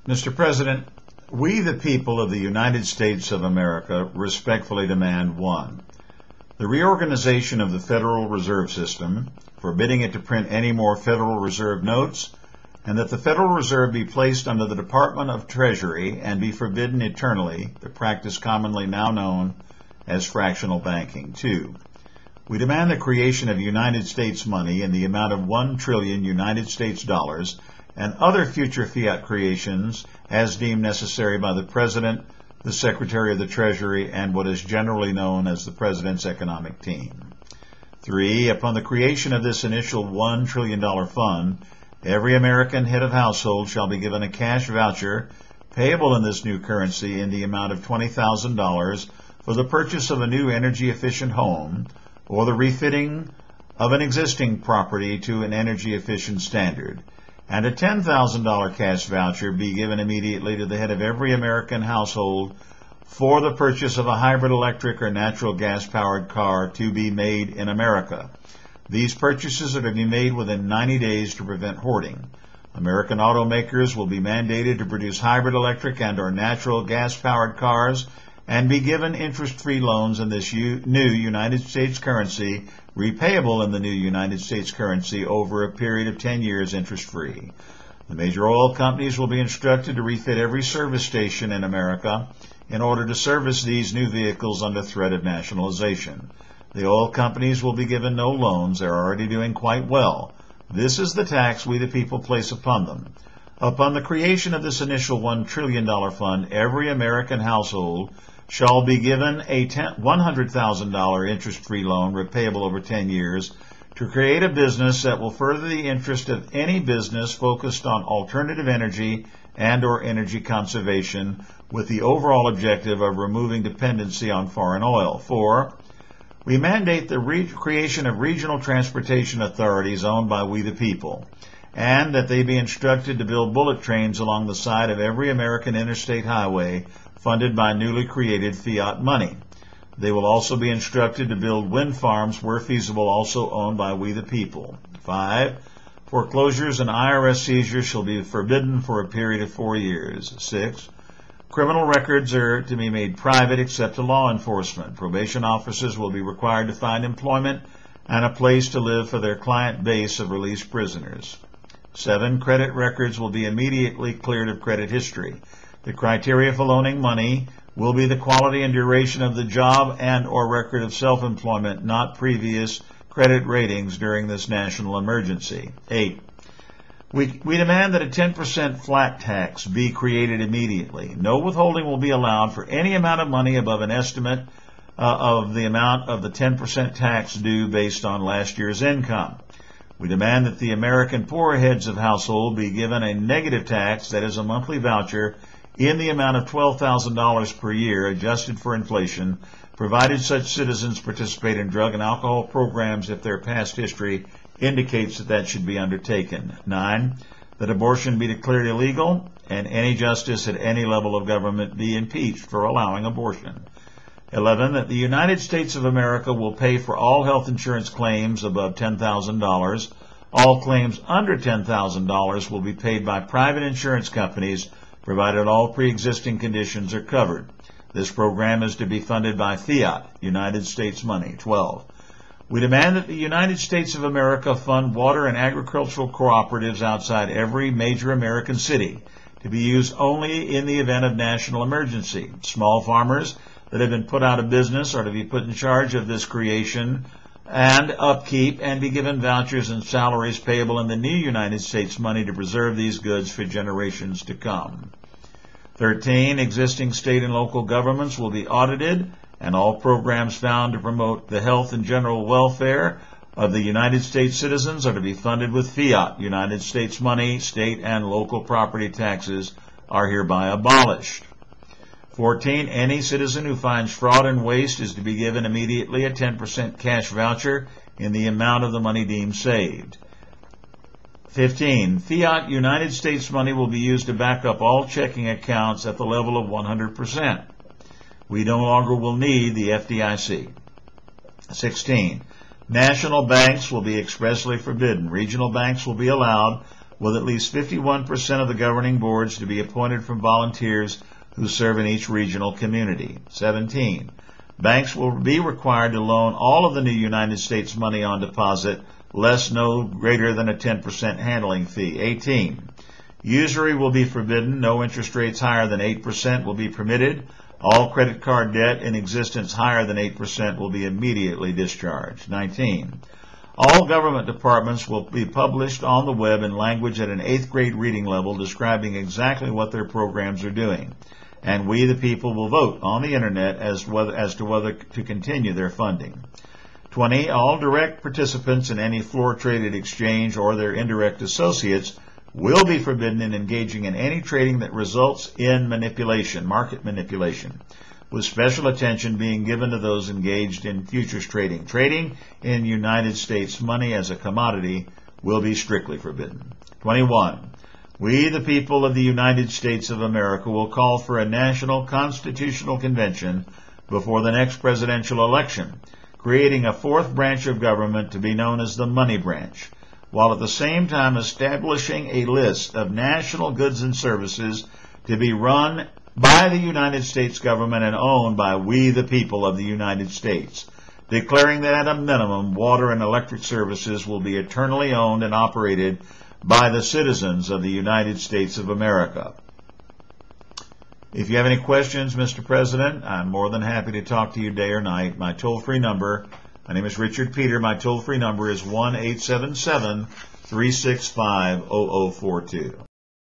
Mr. President, we the people of the United States of America respectfully demand 1. The reorganization of the Federal Reserve System, forbidding it to print any more Federal Reserve notes, and that the Federal Reserve be placed under the Department of Treasury and be forbidden eternally, the practice commonly now known as fractional banking. 2. We demand the creation of United States money in the amount of 1 trillion United States dollars and other future fiat creations as deemed necessary by the President, the Secretary of the Treasury, and what is generally known as the President's economic team. 3. Upon the creation of this initial $1 trillion fund, every American head of household shall be given a cash voucher payable in this new currency in the amount of $20,000 for the purchase of a new energy-efficient home or the refitting of an existing property to an energy-efficient standard, and a $10,000 cash voucher be given immediately to the head of every American household for the purchase of a hybrid electric or natural gas-powered car to be made in America. These purchases are to be made within 90 days to prevent hoarding. American automakers will be mandated to produce hybrid electric and or natural gas-powered cars and be given interest-free loans in this new United States currency, repayable in the new United States currency over a period of 10 years interest-free. The major oil companies will be instructed to refit every service station in America in order to service these new vehicles under threat of nationalization. The oil companies will be given no loans. They're already doing quite well. This is the tax we the people place upon them. Upon the creation of this initial $1 trillion fund, every American household shall be given a $100,000 interest-free loan repayable over 10 years to create a business that will further the interest of any business focused on alternative energy and or energy conservation with the overall objective of removing dependency on foreign oil. 4. We mandate the creation of regional transportation authorities owned by we the people, and that they be instructed to build bullet trains along the side of every American interstate highway funded by newly created fiat money. They will also be instructed to build wind farms where feasible, also owned by we the people. 5. Foreclosures and IRS seizures shall be forbidden for a period of 4 years. 6. Criminal records are to be made private except to law enforcement. Probation officers will be required to find employment and a place to live for their client base of released prisoners. 7. Credit records will be immediately cleared of credit history. The criteria for loaning money will be the quality and duration of the job and or record of self-employment, not previous credit ratings during this national emergency. 8. We demand that a 10% flat tax be created immediately. No withholding will be allowed for any amount of money above an estimate of the amount of the 10% tax due based on last year's income. We demand that the American poor heads of household be given a negative tax, that is a monthly voucher, in the amount of $12,000 per year, adjusted for inflation, provided such citizens participate in drug and alcohol programs if their past history indicates that should be undertaken. 9. That abortion be declared illegal, and any justice at any level of government be impeached for allowing abortion. 11. That the United States of America will pay for all health insurance claims above $10,000. All claims under $10,000 will be paid by private insurance companies, provided all pre-existing conditions are covered. This program is to be funded by fiat, United States money. 12. We demand that the United States of America fund water and agricultural cooperatives outside every major American city to be used only in the event of national emergency. Small farmers that have been put out of business are to be put in charge of this creation and upkeep and be given vouchers and salaries payable in the new United States money to preserve these goods for generations to come. 13. Existing state and local governments will be audited, and all programs found to promote the health and general welfare of the United States citizens are to be funded with fiat, United States money. State and local property taxes are hereby abolished. 14. Any citizen who finds fraud and waste is to be given immediately a 10% cash voucher in the amount of the money deemed saved. 15. Fiat United States money will be used to back up all checking accounts at the level of 100%. We no longer will need the FDIC. 16. National banks will be expressly forbidden. Regional banks will be allowed, with at least 51% of the governing boards to be appointed from volunteers who serve in each regional community. 17. Banks will be required to loan all of the new United States money on deposit, less no greater than a 10% handling fee. 18. Usury will be forbidden. No interest rates higher than 8% will be permitted. All credit card debt in existence higher than 8% will be immediately discharged. 19. All government departments will be published on the web in language at an 8th grade reading level describing exactly what their programs are doing. And we, the people, will vote on the Internet as to whether to continue their funding. 20. All direct participants in any floor-traded exchange or their indirect associates will be forbidden in engaging in any trading that results in manipulation, market manipulation, with special attention being given to those engaged in futures trading. Trading in United States money as a commodity will be strictly forbidden. 21. We, the people of the United States of America, will call for a national constitutional convention before the next presidential election, creating a fourth branch of government to be known as the money branch, while at the same time establishing a list of national goods and services to be run by the United States government and owned by we, the people of the United States, declaring that at a minimum, water and electric services will be eternally owned and operated by the citizens of the United States of America. If you have any questions, Mr. President, I'm more than happy to talk to you day or night. My toll-free number, my name is Richard Peter. My toll-free number is 1-877-365-0042.